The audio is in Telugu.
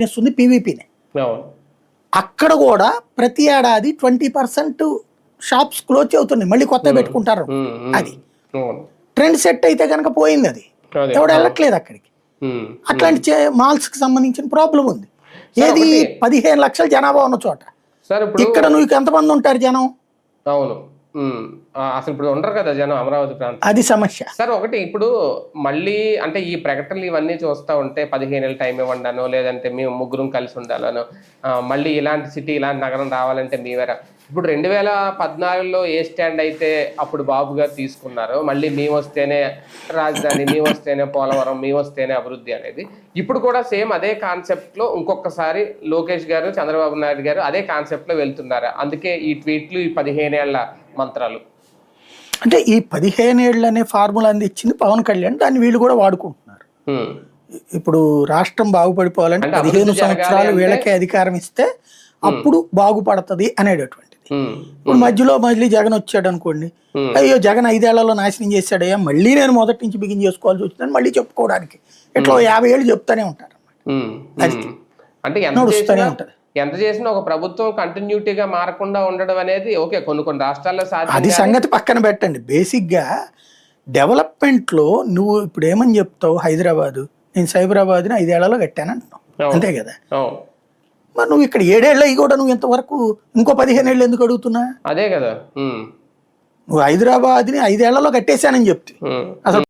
చేస్తుంది పీవీపీనే. అక్కడ కూడా ప్రతి ఏడాది 20% షాప్స్ క్లోజ్ అవుతున్నాయి, మళ్ళీ కొత్త పెట్టుకుంటారు. అది ట్రెండ్ సెట్ అయితే కనుక పోయింది, అది ఎవడు వెళ్ళట్లేదు అక్కడికి. అట్లాంటి మాల్స్ కి సంబంధించిన ప్రాబ్లం ఉంది. ఏది 15 లక్షల జనాభా ఉన్న చోట ఇక్కడ నువ్వు ఎంతమంది ఉంటారు జనం? అవును, అసలు ఇప్పుడు ఉండరు కదా జనం అమరావతి ప్రాంతం, అది సమస్య. సార్ ఒకటి ఇప్పుడు మళ్ళీ అంటే ఈ ప్రకటనలు ఇవన్నీ చూస్తూ ఉంటే 15 ఏళ్ళ టైం ఇవ్వండానో లేదంటే మేము ముగ్గురం కలిసి ఉండాలనో, మళ్ళీ ఇలాంటి సిటీ ఇలాంటి నగరం రావాలంటే మీవేరా. ఇప్పుడు 2014లో ఏ స్టాండ్ అయితే అప్పుడు బాబు గారు తీసుకున్నారో, మళ్ళీ మేము వస్తేనే రాజధాని, మేము వస్తేనే పోలవరం, మేము వస్తేనే అభివృద్ధి అనేది, ఇప్పుడు కూడా సేమ్ అదే కాన్సెప్ట్లో ఇంకొకసారి లోకేష్ గారు, చంద్రబాబు నాయుడు గారు అదే కాన్సెప్ట్లో వెళ్తున్నారా? అందుకే ఈ ట్వీట్లు, ఈ 15 ఏళ్ల మంత్రాలు. అంటే ఈ 15 ఏళ్ళు అనే ఫార్ములా అందించింది పవన్ కళ్యాణ్, దాన్ని వీళ్ళు కూడా వాడుకుంటున్నారు. ఇప్పుడు రాష్ట్రం బాగుపడిపోవాలంటే 15 సంవత్సరాలు వీళ్ళకే అధికారం ఇస్తే అప్పుడు బాగుపడుతుంది అనేటటువంటిది. ఇప్పుడు మధ్యలో మళ్ళీ జగన్ వచ్చాడు అనుకోండి, అయ్యో జగన్ 5 ఏళ్లలో నాశనం చేశాడయ్యా, మళ్ళీ నేను మొదటి నుంచి బిగిన్ చేసుకోవాల్సి వచ్చిందని మళ్ళీ చెప్పుకోవడానికి ఇట్లా 50 ఏళ్ళు చెప్తానే ఉంటారు. అది అంటే నడుస్తూనే ఉంటది. ఎంత చేసినా ఒక ప్రభుత్వం కంటిన్యూటీగా మారకుండా ఉండడం అనేది ఓకే, కొన్ని రాష్ట్రాల్లో సాధ్యం. అది సంగతి పక్కన పెట్టండి. బేసిక్ గా డెవలప్మెంట్ లో నువ్వు ఇప్పుడు ఏమని చెప్తావు, హైదరాబాద్ నేను సైబరాబాద్ని 5 ఏళ్లలో కట్టాను అంటున్నావు, అంతే కదా. మరి నువ్వు ఇక్కడ 7 ఏళ్ళు అయ్యి కూడా నువ్వు ఇంతవరకు ఇంకో 15 ఏళ్ళు ఎందుకు అడుగుతున్నా? అదే కదా, నువ్వు హైదరాబాద్ని 5 ఏళ్లలో కట్టేశానని చెప్తే అసలు